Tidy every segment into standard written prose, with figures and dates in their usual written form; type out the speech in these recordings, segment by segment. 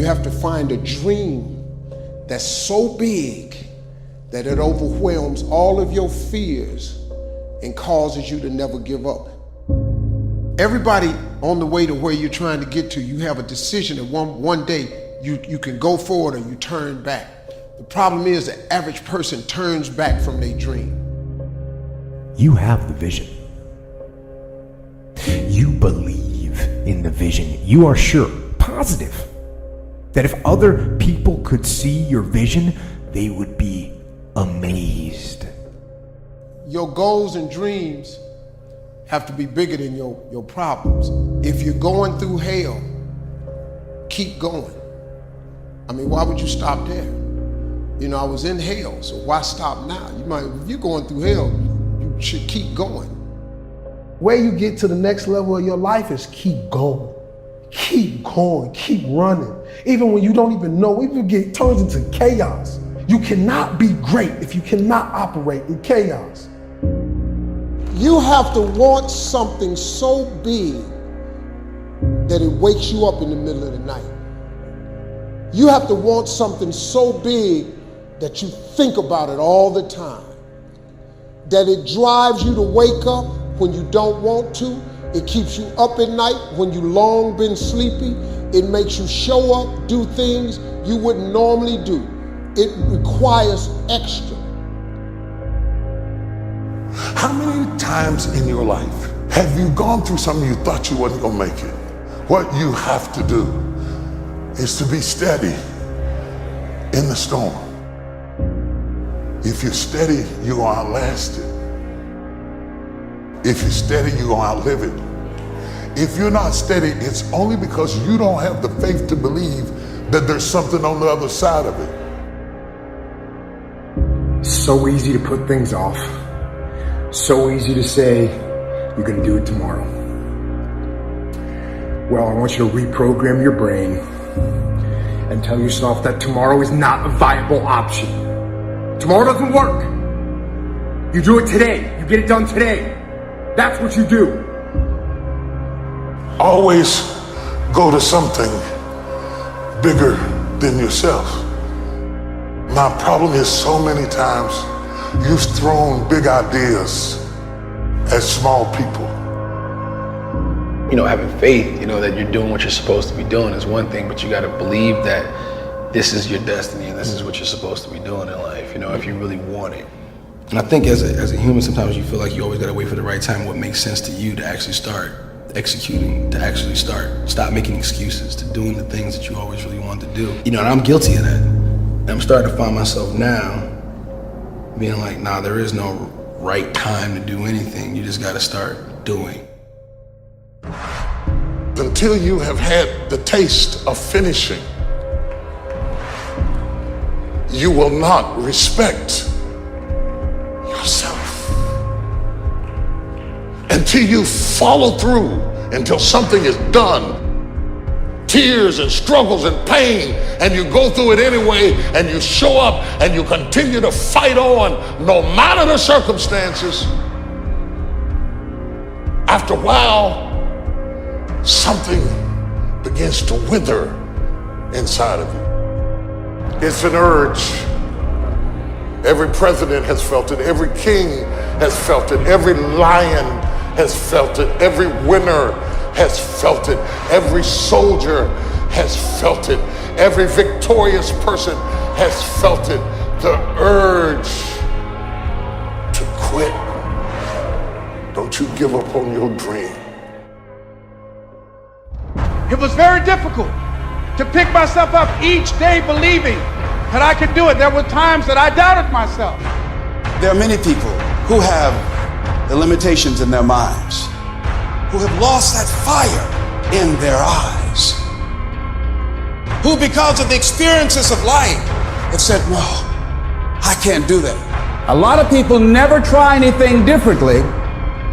You have to find a dream that's so big that it overwhelms all of your fears and causes you to never give up. Everybody on the way to where you're trying to get to, you have a decision that one day you can go forward or you turn back. The problem is the average person turns back from their dream. You have the vision. You believe in the vision. You are sure, positive, that if other people could see your vision, they would be amazed. Your goals and dreams have to be bigger than your problems. If you're going through hell, keep going. I mean, why would you stop there? You know, I was in hell, so why stop now? If you're going through hell, you should keep going. Where you get to the next level of your life is keep going. Keep going, keep running. Even when you don't even know, even if it turns into chaos. You cannot be great if you cannot operate in chaos. You have to want something so big that it wakes you up in the middle of the night. You have to want something so big that you think about it all the time. That it drives you to wake up when you don't want to. It keeps you up at night when you long been sleepy. It makes you show up, do things you wouldn't normally do. It requires extra. How many times in your life have you gone through something you thought you wasn't gonna make it? What you have to do is to be steady in the storm. If you're steady, you're gonna outlast it. If you're steady, you're gonna outlive it. If you're not steady, it's only because you don't have the faith to believe that there's something on the other side of it. So easy to put things off. So easy to say, you're gonna do it tomorrow. Well, I want you to reprogram your brain and tell yourself that tomorrow is not a viable option. Tomorrow doesn't work. You do it today. You get it done today. That's what you do. Always go to something bigger than yourself. My problem is so many times you've thrown big ideas at small people. You know, having faith, you know, that you're doing what you're supposed to be doing is one thing, but you got to believe that this is your destiny and this is what you're supposed to be doing in life, you know, if you really want it. And I think as a human, sometimes you feel like you always got to wait for the right time, what makes sense to you to actually start executing, to actually stop making excuses, to doing the things that you always really wanted to do. You know, and I'm guilty of that. And I'm starting to find myself now being like, nah, there is no right time to do anything. You just got to start doing. Until you have had the taste of finishing, you will not respect yourself. Until you follow through, until something is done, tears and struggles and pain, and you go through it anyway, and you show up and you continue to fight on no matter the circumstances. After a while, something begins to wither inside of you. It's an urge. Every president has felt it. Every king has felt it. Every lion has felt it. Every winner has felt it. Every soldier has felt it. Every victorious person has felt it. The urge to quit. Don't you give up on your dream. It was very difficult to pick myself up each day believing that I could do it. There were times that I doubted myself. There are many people who have the limitations in their minds, who have lost that fire in their eyes, who because of the experiences of life have said, no, I can't do that. A lot of people never try anything differently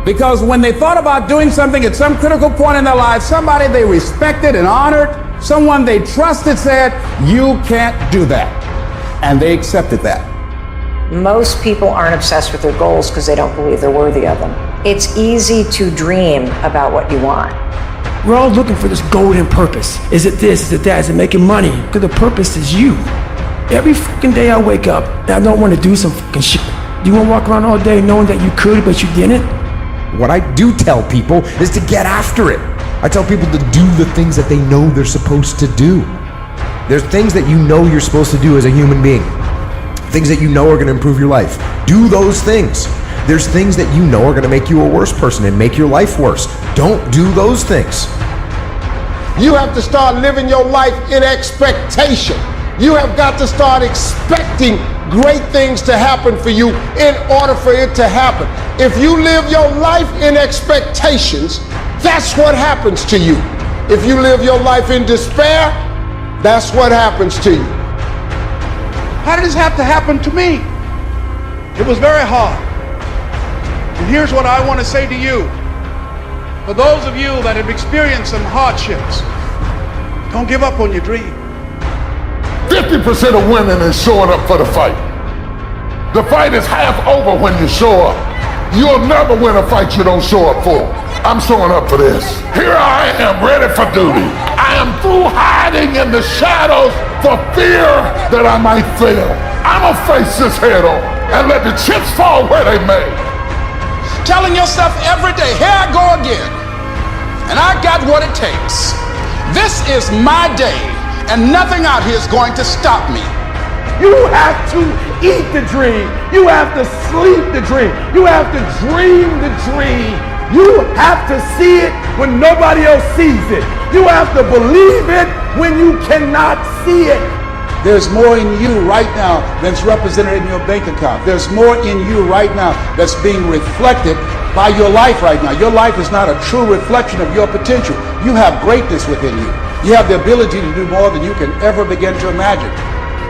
because when they thought about doing something at some critical point in their lives, somebody they respected and honored, someone they trusted said, you can't do that. And they accepted that. Most people aren't obsessed with their goals because they don't believe they're worthy of them. It's easy to dream about what you want. We're all looking for this golden purpose. Is it this? Is it that? Is it making money? Because the purpose is you. Every fucking day I wake up and I don't want to do some fucking shit. Do you want to walk around all day knowing that you could, but you didn't? What I do tell people is to get after it. I tell people to do the things that they know they're supposed to do. There's things that you know you're supposed to do as a human being. Things that you know are going to improve your life. Do those things. There's things that you know are going to make you a worse person and make your life worse. Don't do those things. You have to start living your life in expectation. You have got to start expecting great things to happen for you in order for it to happen. If you live your life in expectations, that's what happens to you. If you live your life in despair, that's what happens to you. How did this have to happen to me? It was very hard. And here's what I want to say to you. For those of you that have experienced some hardships, don't give up on your dream. 50% of women is showing up for the fight. The fight is half over when you show up. You'll never win a fight you don't show up for. I'm showing up for this. Here I am, ready for duty. I am through hiding in the shadows for fear that I might fail. I'm gonna face this head on and let the chips fall where they may. Telling yourself every day, here I go again, and I got what it takes. This is my day, and nothing out here is going to stop me. You have to eat the dream. You have to sleep the dream. You have to dream the dream. You have to see it when nobody else sees it. You have to believe it when you cannot see it. There's more in you right now than's represented in your bank account. There's more in you right now that's being reflected by your life right now. Your life is not a true reflection of your potential. You have greatness within you. You have the ability to do more than you can ever begin to imagine.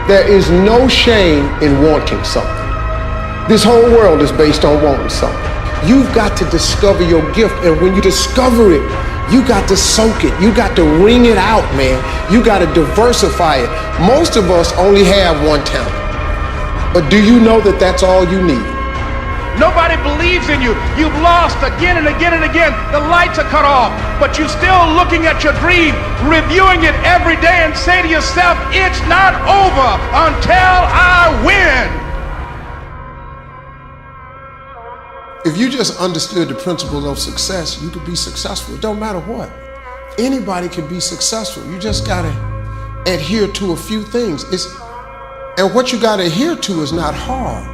There is no shame in wanting something. This whole world is based on wanting something. You've got to discover your gift, and when you discover it, you got to soak it. You got to wring it out, man. You got to diversify it. Most of us only have one talent. But do you know that that's all you need? Nobody believes in you. You've lost again and again and again. The lights are cut off, but you're still looking at your dream, reviewing it every day, and say to yourself, it's not over until I win. If you just understood the principles of success, you could be successful. It don't matter what. Anybody can be successful. You just gotta adhere to a few things. And what you gotta adhere to is not hard.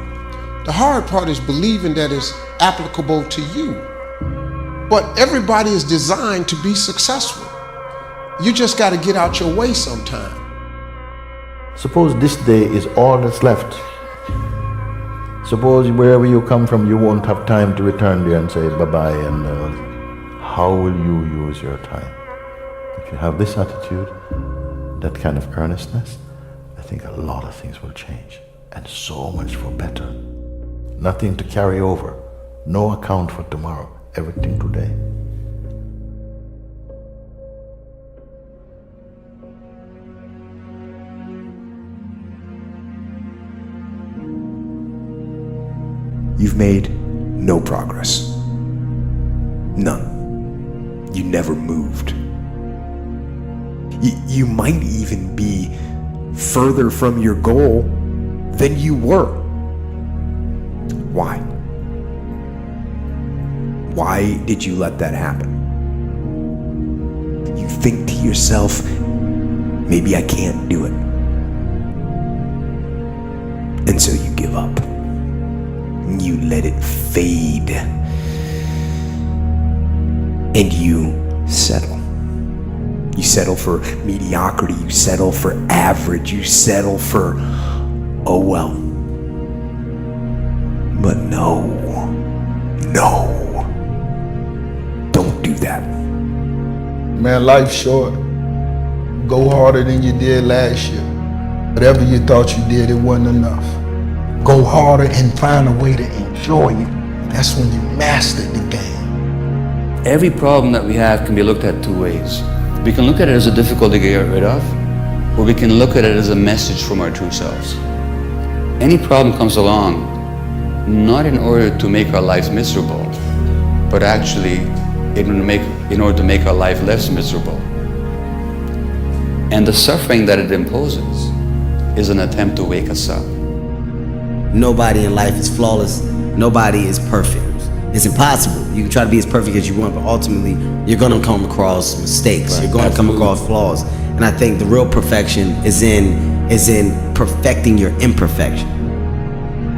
The hard part is believing that it's applicable to you. But everybody is designed to be successful. You just gotta get out your way sometime. Suppose this day is all that's left. Suppose wherever you come from, you won't have time to return there and say bye-bye, and how will you use your time? If you have this attitude, that kind of earnestness, I think a lot of things will change, and so much for better. Nothing to carry over, no account for tomorrow, everything today. You've made no progress. None. You never moved. You might even be further from your goal than you were. Why? Why did you let that happen? You think to yourself, maybe I can't do it. And so you give up. You let it fade. And you settle. You settle for mediocrity. You settle for average. You settle for, oh well. But no. Don't do that. Man, life's short. Go harder than you did last year. Whatever you thought you did, it wasn't enough. Go harder and find a way to enjoy it. That's when you mastered the game. Every problem that we have can be looked at two ways. We can look at it as a difficulty to get rid of, or we can look at it as a message from our true selves. Any problem comes along not in order to make our lives miserable, but actually in order to make our life less miserable. And the suffering that it imposes is an attempt to wake us up. Nobody in life is flawless. Nobody is perfect. It's impossible. You can try to be as perfect as you want, but ultimately you're gonna come across mistakes. You're gonna come across flaws. And I think the real perfection is in perfecting your imperfection.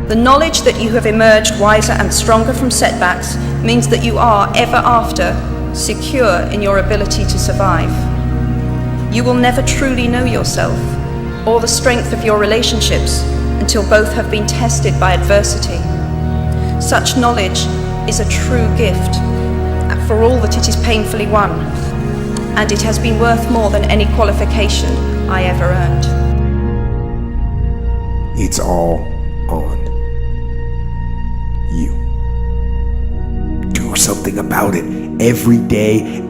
The knowledge that you have emerged wiser and stronger from setbacks means that you are, ever after, secure in your ability to survive. You will never truly know yourself or the strength of your relationships until both have been tested by adversity. Such knowledge is a true gift, for all that it is painfully won, and it has been worth more than any qualification I ever earned. It's all on you. Do something about it. Every day,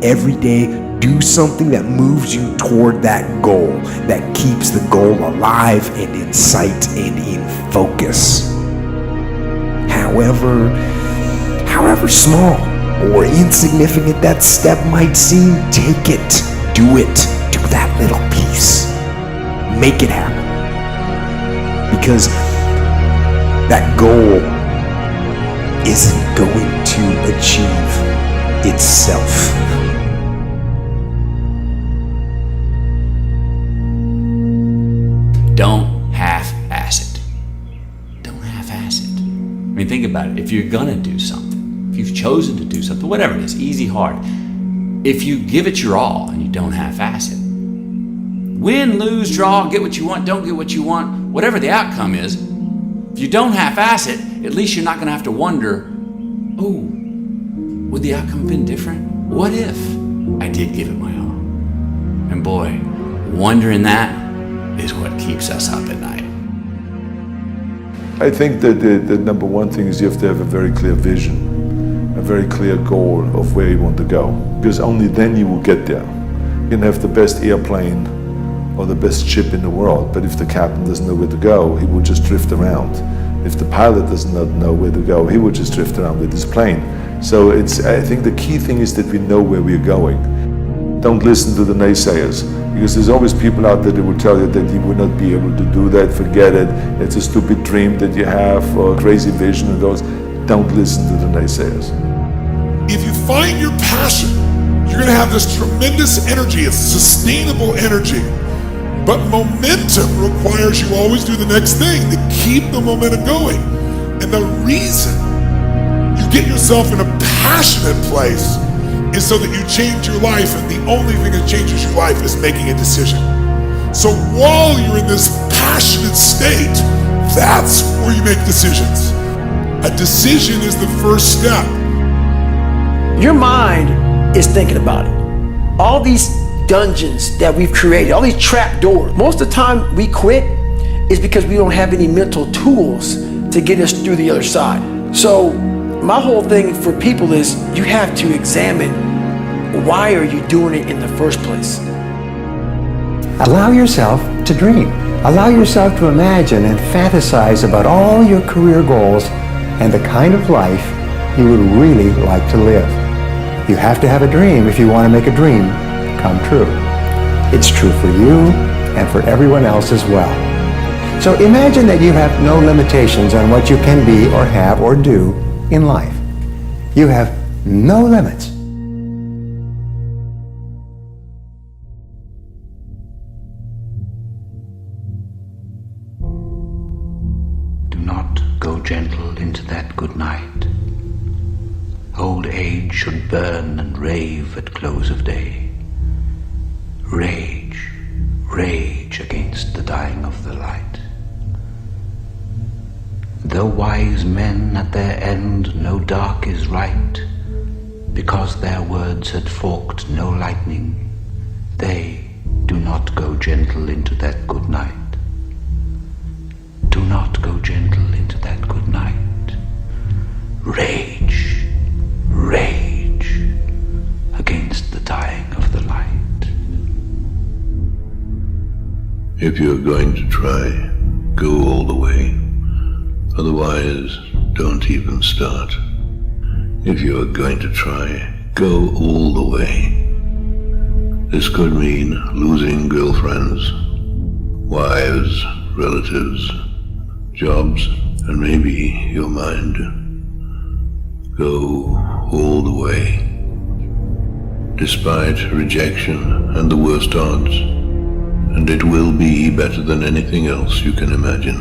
do something that moves you toward that goal, that keeps the goal alive and in sight and in focus. However small or insignificant that step might seem, take it, do it, do that little piece. Make it happen. Because that goal isn't going to achieve itself. Don't half-ass it. Don't half-ass it. I mean, think about it. If you're gonna do something, if you've chosen to do something, whatever it is, easy, hard, if you give it your all and you don't half-ass it, win, lose, draw, get what you want, don't get what you want, whatever the outcome is, if you don't half-ass it, at least you're not gonna have to wonder, oh, would the outcome have been different? What if I did give it my all? And boy, wondering that is what keeps us up at night. I think that the number one thing is you have to have a very clear vision, a very clear goal of where you want to go, because only then you will get there. You can have the best airplane or the best ship in the world, but if the captain doesn't know where to go, he will just drift around. If the pilot does not know where to go, he will just drift around with his plane. So I think the key thing is that we know where we're going. Don't listen to the naysayers, because there's always people out there that will tell you that you will not be able to do that, forget it, it's a stupid dream that you have, or a crazy vision and those. Don't listen to the naysayers. If you find your passion, you're gonna have this tremendous energy. It's sustainable energy. But momentum requires you always do the next thing to keep the momentum going. And the reason you get yourself in a passionate place is so that you change your life, and the only thing that changes your life is making a decision. So while you're in this passionate state, that's where you make decisions. A decision is the first step. Your mind is thinking about it. All these dungeons that we've created, all these trap doors, most of the time we quit is because we don't have any mental tools to get us through the other side. So my whole thing for people is you have to examine, why are you doing it in the first place? Allow yourself to dream. Allow yourself to imagine and fantasize about all your career goals and the kind of life you would really like to live. You have to have a dream if you want to make a dream come true. It's true for you and for everyone else as well. So imagine that you have no limitations on what you can be or have or do in life. You have no limits. Do not go gentle into that good night. Old age should burn and rave at close of day. Rage, rage against the dying of the light. Though wise men at their end know dark is right, because their words had forked no lightning, they do not go gentle into that good night. Do not go gentle into that good night. Rage, rage against the dying of the light. If you're going to try, go all the way. Otherwise, don't even start. If you are going to try, Go all the way. This could mean losing girlfriends, wives, relatives, jobs, and maybe your mind. Go all the way. Despite rejection and the worst odds, and it will be better than anything else you can imagine.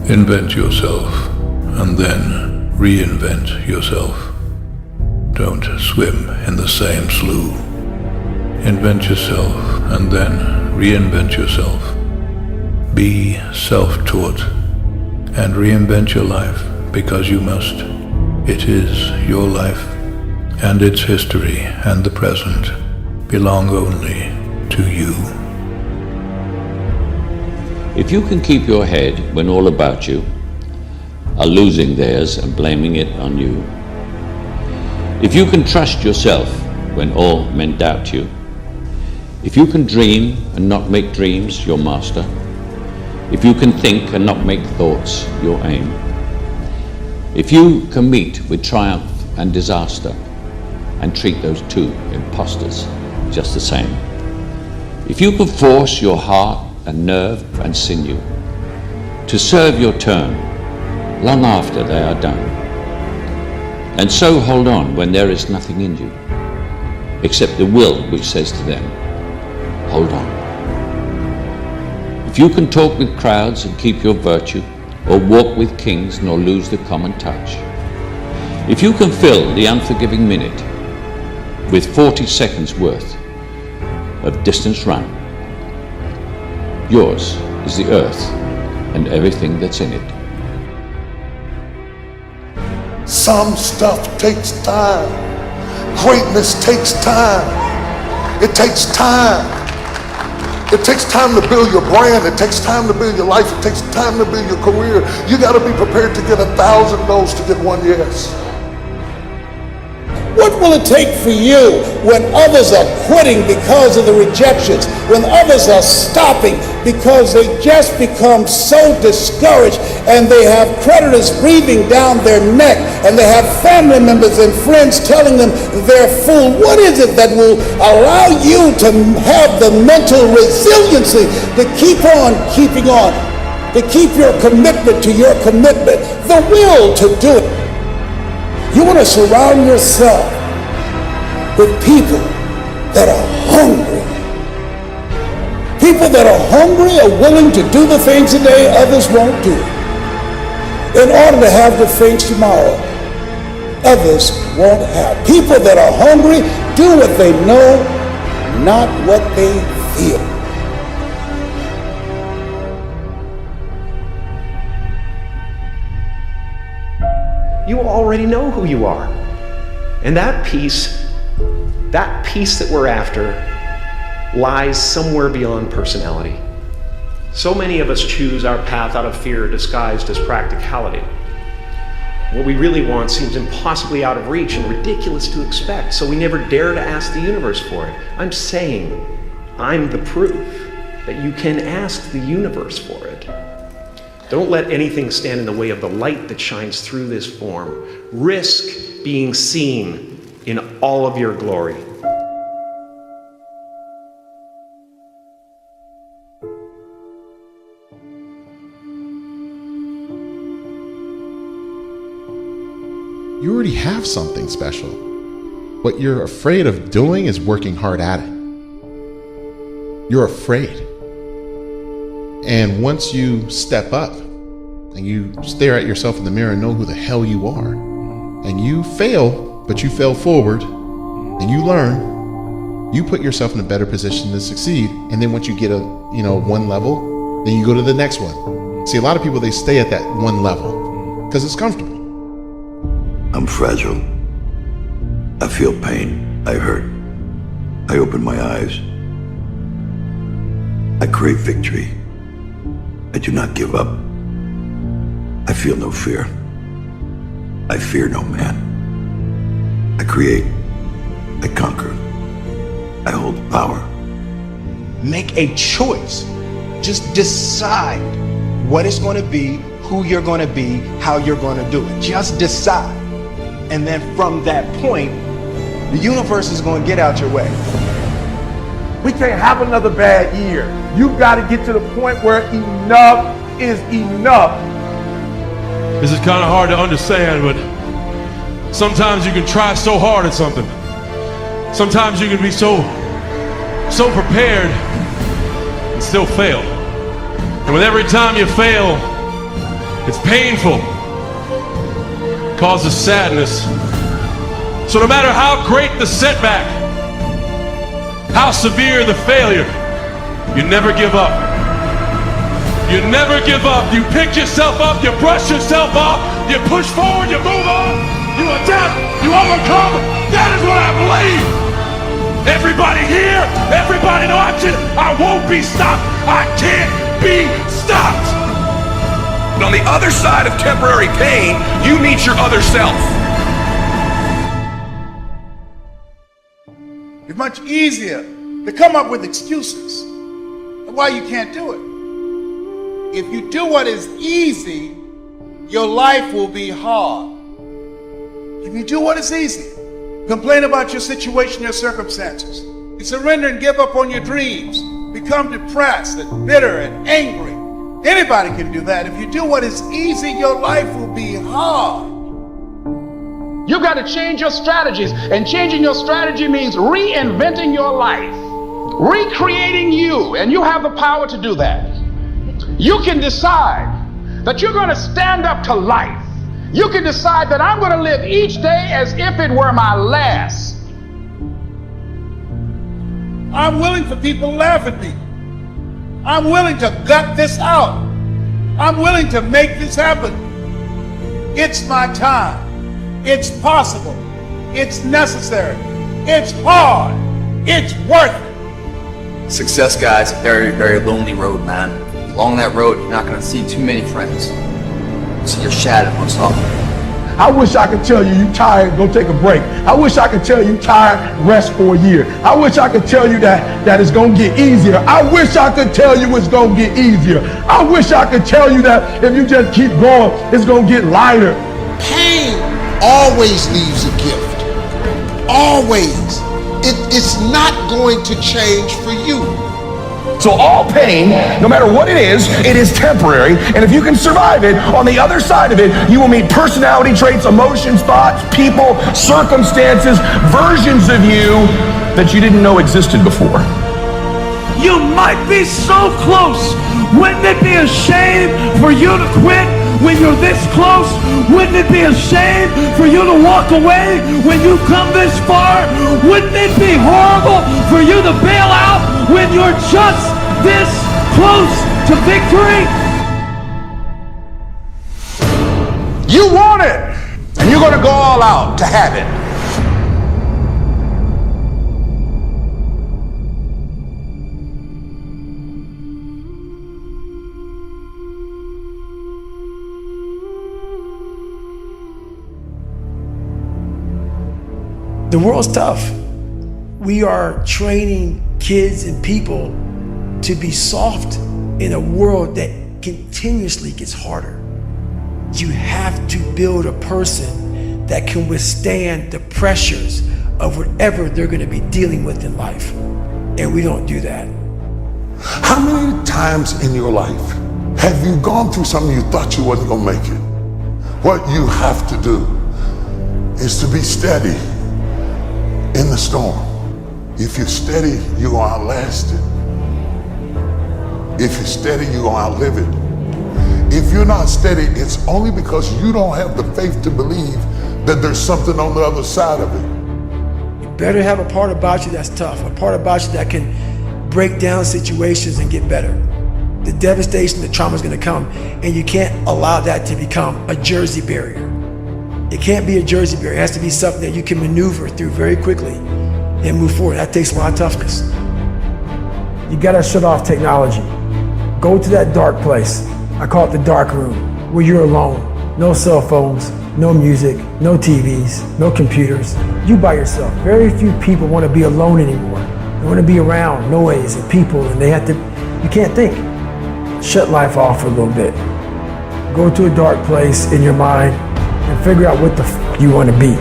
Invent yourself, and then reinvent yourself. Don't swim in the same slough. Invent yourself, and then reinvent yourself. Be self-taught, and reinvent your life because you must. It is your life, and its history and the present belong only to you. If you can keep your head when all about you are losing theirs and blaming it on you, if you can trust yourself when all men doubt you, if you can dream and not make dreams your master, if you can think and not make thoughts your aim, if you can meet with triumph and disaster and treat those two impostors just the same, if you can force your heart and nerve and sinew to serve your turn long after they are done, and so hold on when there is nothing in you except the will which says to them, hold on. If you can talk with crowds and keep your virtue, or walk with kings nor lose the common touch, if you can fill the unforgiving minute with 40 seconds worth of distance run, yours is the earth and everything that's in it. Some stuff takes time. Greatness takes time. It takes time. It takes time to build your brand. It takes time to build your life. It takes time to build your career. You got to be prepared to get 1,000 no's to get one yes. What will it take for you when others are quitting because of the rejections, when others are stopping because they just become so discouraged and they have creditors breathing down their neck and they have family members and friends telling them they're fool? What is it that will allow you to have the mental resiliency to keep on keeping on, to keep your commitment to your commitment, the will to do it? You want to surround yourself with people that are hungry. People that are hungry are willing to do the things today others won't do, in order to have the things tomorrow others won't have. People that are hungry do what they know, not what they feel. You already know who you are. And that peace that we're after lies somewhere beyond personality. So many of us choose our path out of fear disguised as practicality. What we really want seems impossibly out of reach and ridiculous to expect, so we never dare to ask the universe for it. I'm saying I'm the proof that you can ask the universe for it. Don't let anything stand in the way of the light that shines through this form. Risk being seen in all of your glory. You already have something special. What you're afraid of doing is working hard at it. You're afraid. And once you step up and you stare at yourself in the mirror and know who the hell you are, and you fail, but you fail forward, and you learn, you put yourself in a better position to succeed. And then once you get one level, then you go to the next one. See, a lot of people, they stay at that one level because it's comfortable. I'm fragile. I feel pain. I hurt. I open my eyes. I crave victory. I do not give up. I feel no fear. I fear no man. I create. I conquer. I hold power. Make a choice. Just decide what it's going to be, who you're going to be, how you're going to do it. Just decide. And then from that point, the universe is going to get out your way. We can't have another bad year. You've got to get to the point where enough is enough. This is kind of hard to understand, but sometimes you can try so hard at something. Sometimes you can be so prepared and still fail. And with every time you fail, it's painful. It causes sadness. So no matter how great the setback, how severe the failure, you never give up. You never give up. You pick yourself up, you brush yourself off, you push forward, you move on, you adapt, you overcome. That is what I believe. Everybody here, everybody watching, I won't be stopped. I can't be stopped. But on the other side of temporary pain, you meet your other self. It's much easier to come up with excuses of why you can't do it. If you do what is easy, your life will be hard. If you do what is easy, complain about your situation, your circumstances, you surrender and give up on your dreams, become depressed and bitter and angry. Anybody can do that. If you do what is easy, your life will be hard. You've got to change your strategies, and changing your strategy means reinventing your life, recreating you, and you have the power to do that. You can decide that you're going to stand up to life. You can decide that I'm going to live each day as if it were my last. I'm willing for people to laugh at me. I'm willing to gut this out. I'm willing to make this happen. It's my time. It's possible. It's necessary. It's hard. It's worth it. Success, guys, a very, very lonely road, man. Along that road, you're not going to see too many friends. See your shadow most often. I wish I could tell you you tired, go take a break. I wish I could tell you tired, rest for a year. I wish I could tell you that it's going to get easier. I wish I could tell you it's going to get easier. I wish I could tell you that if you just keep going, it's going to get lighter. Pain always leaves a gift. Always. It's not going to change for you. So all pain, no matter what it is temporary, and if you can survive it, on the other side of it, you will meet personality traits, emotions, thoughts, people, circumstances, versions of you that you didn't know existed before. You might be so close. Wouldn't it be a shame for you to quit when you're this close? Wouldn't it be a shame for you to walk away when you've come this far? Wouldn't it be horrible for you to bail out when you're just this close to victory? You want it, and you're going to go all out to have it. The world's tough. We are training kids and people to be soft in a world that continuously gets harder. You have to build a person that can withstand the pressures of whatever they're going to be dealing with in life. And we don't do that. How many times in your life have you gone through something you thought you wasn't going to make it? What you have to do is to be steady in the storm. If you're steady, you're going to outlast it. If you're steady, you're going to outlive it. If you're not steady, it's only because you don't have the faith to believe that there's something on the other side of it. You better have a part about you that's tough, a part about you that can break down situations and get better. The devastation, the trauma is going to come, and you can't allow that to become a Jersey barrier. It can't be a Jersey barrier. It has to be something that you can maneuver through very quickly and move forward. That takes a lot of toughness. You gotta shut off technology. Go to that dark place. I call it the dark room, where you're alone. No cell phones, no music, no TVs, no computers. You by yourself. Very few people want to be alone anymore. They want to be around noise and people, and you can't think. Shut life off for a little bit. Go to a dark place in your mind and figure out what the f you want to be.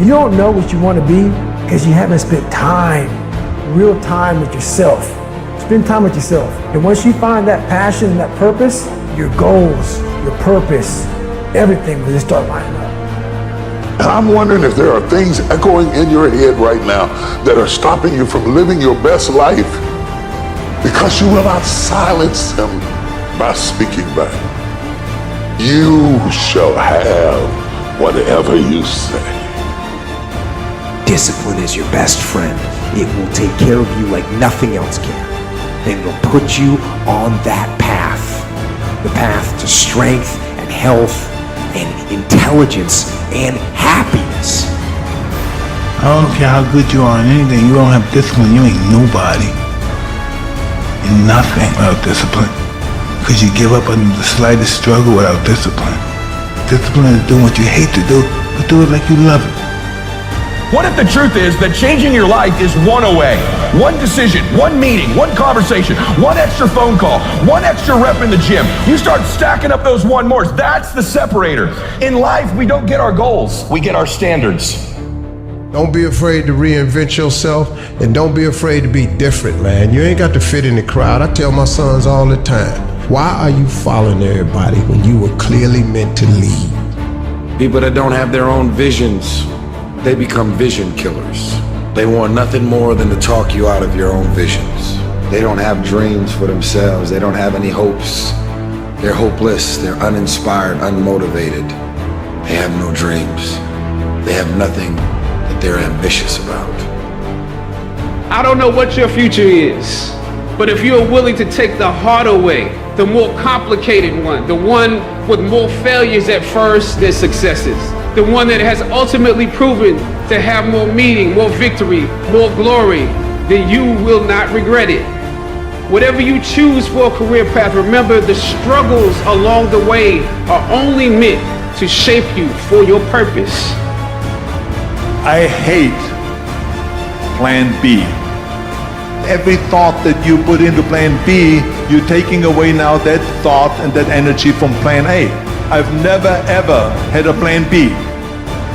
You don't know what you want to be because you haven't spent time, real time with yourself. Spend time with yourself. And once you find that passion and that purpose, your goals, your purpose, everything will just start lining up. And I'm wondering if there are things echoing in your head right now that are stopping you from living your best life because you will not silence them by speaking back. You shall have whatever you say. Discipline is your best friend. It will take care of you like nothing else can. And it'll put you on that path. The path to strength and health and intelligence and happiness. I don't care how good you are in anything, you don't have discipline, you ain't nobody. You're nothing without discipline. Because you give up on the slightest struggle without discipline. Discipline is doing what you hate to do, but do it like you love it. What if the truth is that changing your life is one away? One decision, one meeting, one conversation, one extra phone call, one extra rep in the gym. You start stacking up those one mores. That's the separator. In life, we don't get our goals. We get our standards. Don't be afraid to reinvent yourself, and don't be afraid to be different, man. You ain't got to fit in the crowd. I tell my sons all the time, why are you following everybody when you were clearly meant to lead? People that don't have their own visions, they become vision killers. They want nothing more than to talk you out of your own visions. They don't have dreams for themselves. They don't have any hopes. They're hopeless. They're uninspired, unmotivated. They have no dreams. They have nothing that they're ambitious about. I don't know what your future is, but if you're willing to take the harder way, the more complicated one, the one with more failures at first than successes, the one that has ultimately proven to have more meaning, more victory, more glory, then you will not regret it. Whatever you choose for a career path, remember the struggles along the way are only meant to shape you for your purpose. I hate Plan B. Every thought that you put into Plan B, you're taking away now that thought and that energy from Plan A. I've never ever had a Plan B.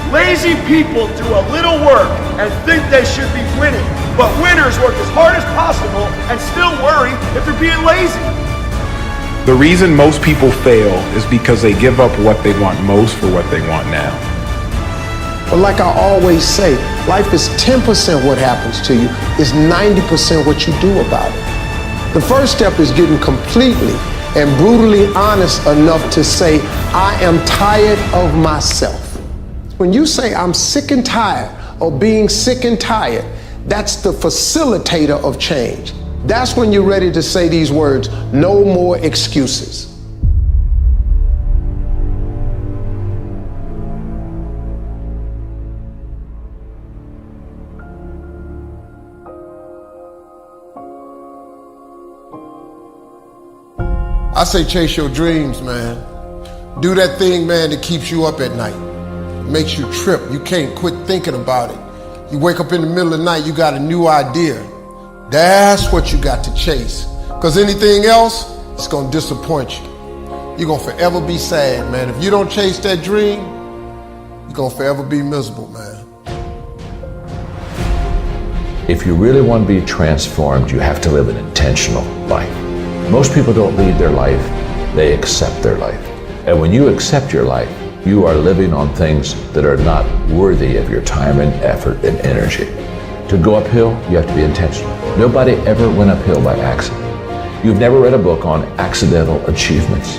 Lazy people do a little work and think they should be winning, but winners work as hard as possible and still worry if they're being lazy. The reason most people fail is because they give up what they want most for what they want now. But like I always say, life is 10% what happens to you, is 90% what you do about it. The first step is getting completely and brutally honest enough to say, I am tired of myself. When you say I'm sick and tired of being sick and tired, that's the facilitator of change. That's when you're ready to say these words, no more excuses. I say chase your dreams, man. Do that thing, man, that keeps you up at night. Makes you trip. You can't quit thinking about it. You wake up in the middle of the night, you got a new idea. That's what you got to chase. Because anything else, it's going to disappoint you. You're going to forever be sad, man. If you don't chase that dream, you're going to forever be miserable, man. If you really want to be transformed, you have to live an intentional life. Most people don't lead their life, they accept their life. And when you accept your life, you are living on things that are not worthy of your time and effort and energy. To go uphill, you have to be intentional. Nobody ever went uphill by accident. You've never read a book on accidental achievements.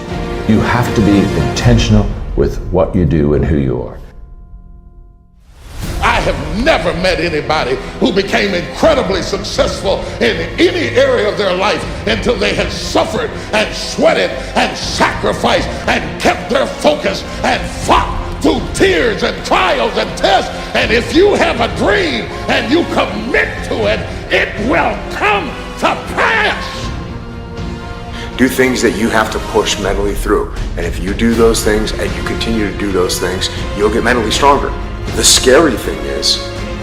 You have to be intentional with what you do and who you are. I have never met anybody who became incredibly successful in any area of their life until they had suffered and sweated and sacrificed and kept their focus and fought through tears and trials and tests. And if you have a dream and you commit to it, it will come to pass. Do things that you have to push mentally through. And if you do those things and you continue to do those things, you'll get mentally stronger. The scary thing is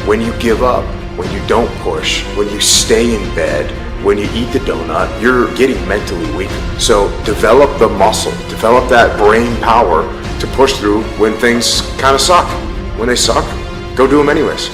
when you give up, when you don't push, when you stay in bed, when you eat the donut, you're getting mentally weak. So develop the muscle, develop that brain power to push through when things kind of suck. When they suck, go do them anyways.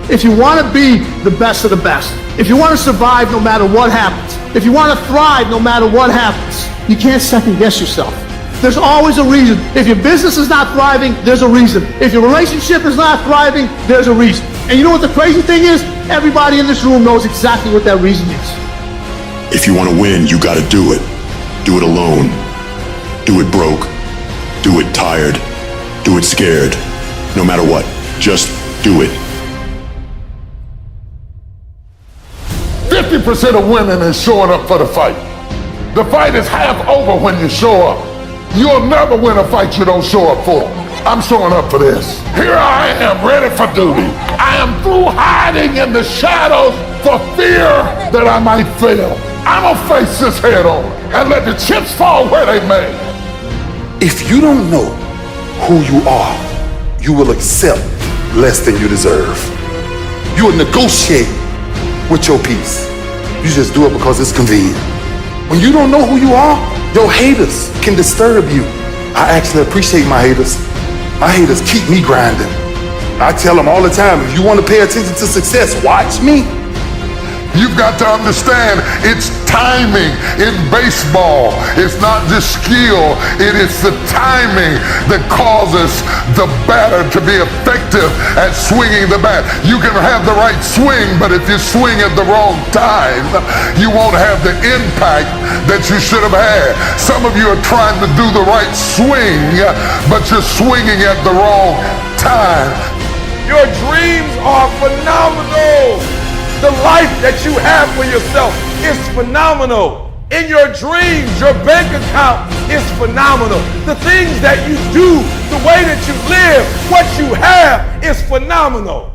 If you want to be the best of the best, if you want to survive no matter what happens, if you want to thrive no matter what happens, you can't second guess yourself. There's always a reason. If your business is not thriving, there's a reason. If your relationship is not thriving, there's a reason. And you know what the crazy thing is? Everybody in this room knows exactly what that reason is. If you want to win, you got to do it. Do it alone. Do it broke. Do it tired. Do it scared. No matter what, just do it. 50% of women is showing up for the fight. The fight is half over when you show up. You'll never win a fight you don't show up for. I'm showing up for this. Here I am, ready for duty. I am through hiding in the shadows for fear that I might fail. I'm gonna face this head on and let the chips fall where they may. If you don't know who you are, you will accept less than you deserve. You will negotiate with your peace. You just do it because it's convenient. When you don't know who you are, your haters can disturb you. I actually appreciate my haters. My haters keep me grinding. I tell them all the time, if you want to pay attention to success, watch me. You've got to understand it's timing in baseball. It's not just skill, it is the timing that causes the batter to be effective at swinging the bat. You can have the right swing, but if you swing at the wrong time, you won't have the impact that you should have had. Some of you are trying to do the right swing, but you're swinging at the wrong time. Your dreams are phenomenal. The life that you have for yourself is phenomenal. In your dreams, your bank account is phenomenal. The things that you do, the way that you live, what you have is phenomenal.